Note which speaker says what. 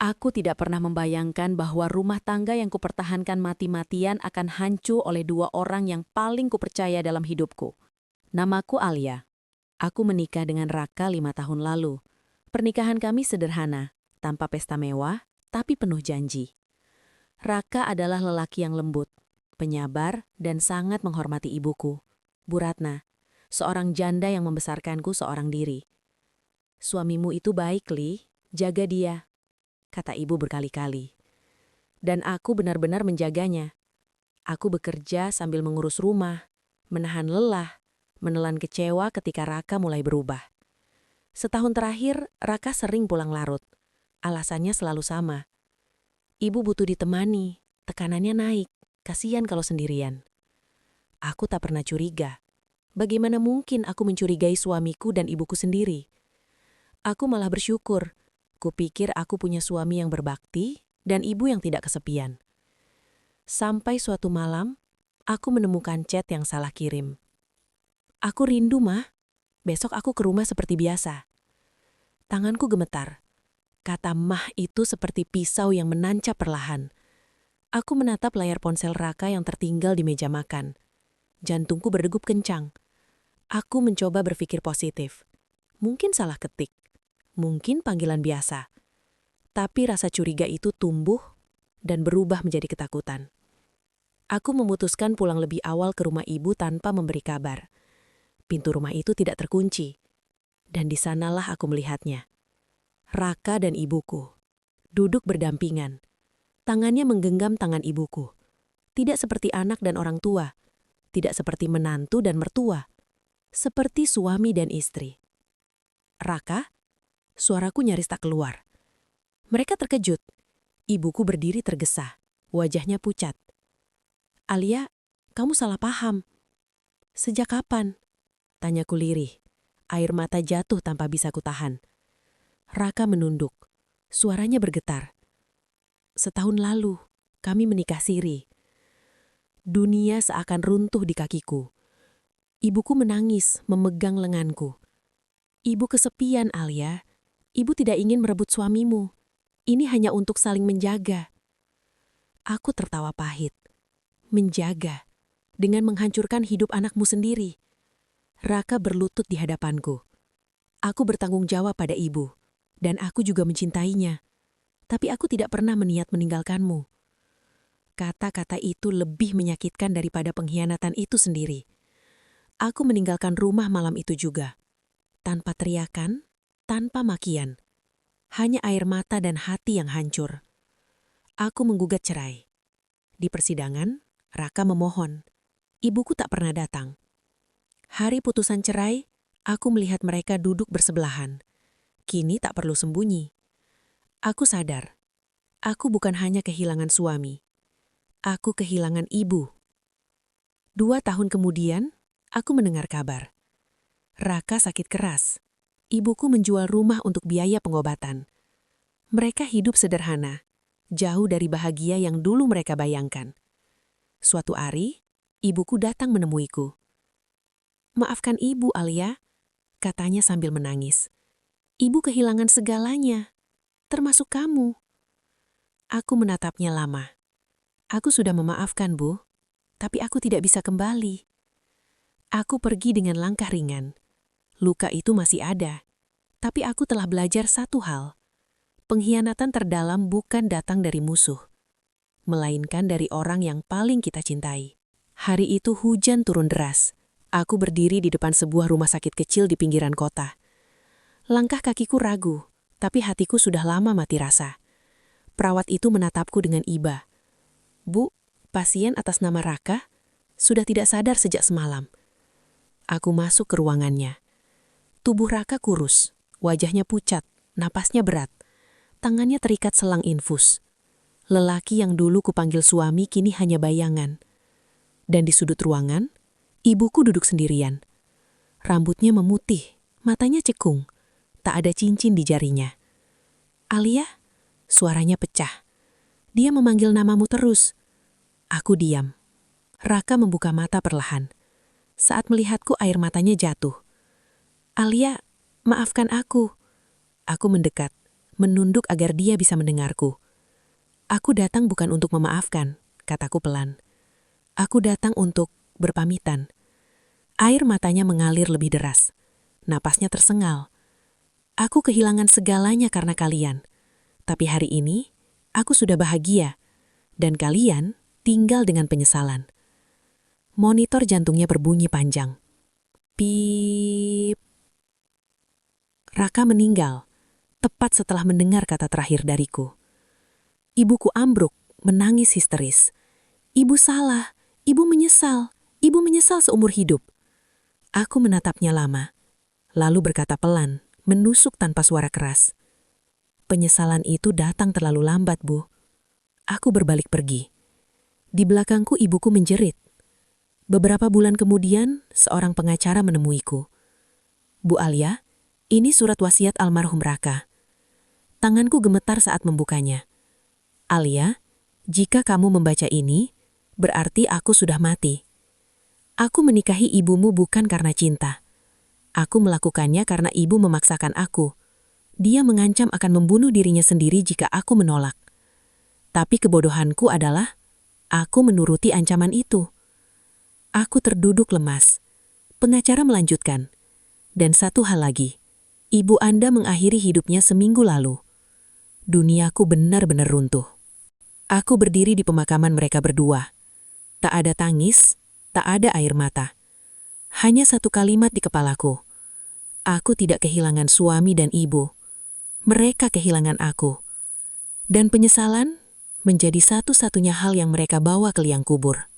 Speaker 1: Aku tidak pernah membayangkan bahwa rumah tangga yang kupertahankan mati-matian akan hancur oleh dua orang yang paling kupercaya dalam hidupku. Namaku Alia. Aku menikah dengan Raka 5 tahun lalu. Pernikahan kami sederhana, tanpa pesta mewah, tapi penuh janji. Raka adalah lelaki yang lembut, penyabar, dan sangat menghormati ibuku, Bu Ratna, seorang janda yang membesarkanku seorang diri. Suamimu itu baik, Li. Jaga dia, kata ibu berkali-kali. Dan aku benar-benar menjaganya. Aku bekerja sambil mengurus rumah, menahan lelah, menelan kecewa ketika Raka mulai berubah. Setahun terakhir, Raka sering pulang larut. Alasannya selalu sama. Ibu butuh ditemani, tekanannya naik, kasihan kalau sendirian. Aku tak pernah curiga. Bagaimana mungkin aku mencurigai suamiku dan ibuku sendiri? Aku malah bersyukur. Kupikir aku punya suami yang berbakti dan ibu yang tidak kesepian. Sampai suatu malam, aku menemukan chat yang salah kirim. Aku rindu, Mah. Besok aku ke rumah seperti biasa. Tanganku gemetar. Kata Mah itu seperti pisau yang menancap perlahan. Aku menatap layar ponsel Raka yang tertinggal di meja makan. Jantungku berdegup kencang. Aku mencoba berpikir positif. Mungkin salah ketik. Mungkin panggilan biasa. Tapi rasa curiga itu tumbuh dan berubah menjadi ketakutan. Aku memutuskan pulang lebih awal ke rumah ibu tanpa memberi kabar. Pintu rumah itu tidak terkunci. Dan di sanalah aku melihatnya. Raka dan ibuku. Duduk berdampingan. Tangannya menggenggam tangan ibuku. Tidak seperti anak dan orang tua. Tidak seperti menantu dan mertua. Seperti suami dan istri. Raka? Suaraku nyaris tak keluar. Mereka terkejut. Ibuku berdiri tergesa. Wajahnya pucat. Alia, kamu salah paham. Sejak kapan? Tanyaku lirih. Air mata jatuh tanpa bisa kutahan. Raka menunduk. Suaranya bergetar. Setahun lalu, kami menikah siri. Dunia seakan runtuh di kakiku. Ibuku menangis, memegang lenganku. Ibu kesepian, Alia. Ibu tidak ingin merebut suamimu. Ini hanya untuk saling menjaga. Aku tertawa pahit. Menjaga. Dengan menghancurkan hidup anakmu sendiri. Raka berlutut di hadapanku. Aku bertanggung jawab pada ibu. Dan aku juga mencintainya. Tapi aku tidak pernah berniat meninggalkanmu. Kata-kata itu lebih menyakitkan daripada pengkhianatan itu sendiri. Aku meninggalkan rumah malam itu juga. Tanpa teriakan, tanpa makian. Hanya air mata dan hati yang hancur. Aku menggugat cerai. Di persidangan, Raka memohon. Ibuku tak pernah datang. Hari putusan cerai, aku melihat mereka duduk bersebelahan. Kini tak perlu sembunyi. Aku sadar, aku bukan hanya kehilangan suami. Aku kehilangan ibu. 2 tahun kemudian, aku mendengar kabar. Raka sakit keras. Ibuku menjual rumah untuk biaya pengobatan. Mereka hidup sederhana, jauh dari bahagia yang dulu mereka bayangkan. Suatu hari, ibuku datang menemuiku. Maafkan ibu, Alia, katanya sambil menangis. Ibu kehilangan segalanya, termasuk kamu. Aku menatapnya lama. Aku sudah memaafkan, Bu, tapi aku tidak bisa kembali. Aku pergi dengan langkah ringan. Luka itu masih ada, tapi aku telah belajar satu hal. Pengkhianatan terdalam bukan datang dari musuh, melainkan dari orang yang paling kita cintai. Hari itu hujan turun deras. Aku berdiri di depan sebuah rumah sakit kecil di pinggiran kota. Langkah kakiku ragu, tapi hatiku sudah lama mati rasa. Perawat itu menatapku dengan iba. Bu, pasien atas nama Raka sudah tidak sadar sejak semalam. Aku masuk ke ruangannya. Tubuh Raka kurus, wajahnya pucat, napasnya berat. Tangannya terikat selang infus. Lelaki yang dulu kupanggil suami kini hanya bayangan. Dan di sudut ruangan, ibuku duduk sendirian. Rambutnya memutih, matanya cekung. Tak ada cincin di jarinya. Alia, suaranya pecah. Dia memanggil namamu terus. Aku diam. Raka membuka mata perlahan. Saat melihatku air matanya jatuh. Alia, maafkan aku. Aku mendekat,
Speaker 2: menunduk agar dia bisa mendengarku. Aku datang bukan untuk memaafkan, kataku pelan. Aku datang untuk berpamitan. Air matanya mengalir lebih deras. Napasnya tersengal. Aku kehilangan segalanya karena kalian. Tapi hari ini, aku sudah bahagia. Dan kalian tinggal dengan penyesalan. Monitor jantungnya berbunyi panjang. Piip. Raka meninggal, tepat setelah mendengar kata terakhir dariku. Ibuku ambruk, menangis histeris. Ibu salah, ibu menyesal seumur hidup. Aku menatapnya lama, lalu berkata pelan, menusuk tanpa suara keras. Penyesalan itu datang terlalu lambat, Bu. Aku berbalik pergi. Di belakangku ibuku menjerit. Beberapa bulan kemudian, seorang pengacara menemuiku. Bu Alia, ini surat wasiat almarhum Raka. Tanganku gemetar saat membukanya. Alia, jika kamu membaca ini, berarti aku sudah mati. Aku menikahi ibumu bukan karena cinta. Aku melakukannya karena ibu memaksakan aku. Dia mengancam akan membunuh dirinya sendiri jika aku menolak. Tapi kebodohanku adalah, aku menuruti ancaman itu. Aku terduduk lemas. Pengacara melanjutkan. Dan satu hal lagi, ibu Anda mengakhiri hidupnya seminggu lalu. Duniaku benar-benar runtuh. Aku berdiri di pemakaman mereka berdua. Tak ada tangis, tak ada air mata. Hanya satu kalimat di kepalaku. Aku tidak kehilangan suami dan ibu. Mereka kehilangan aku. Dan penyesalan menjadi satu-satunya hal yang mereka bawa ke liang kubur.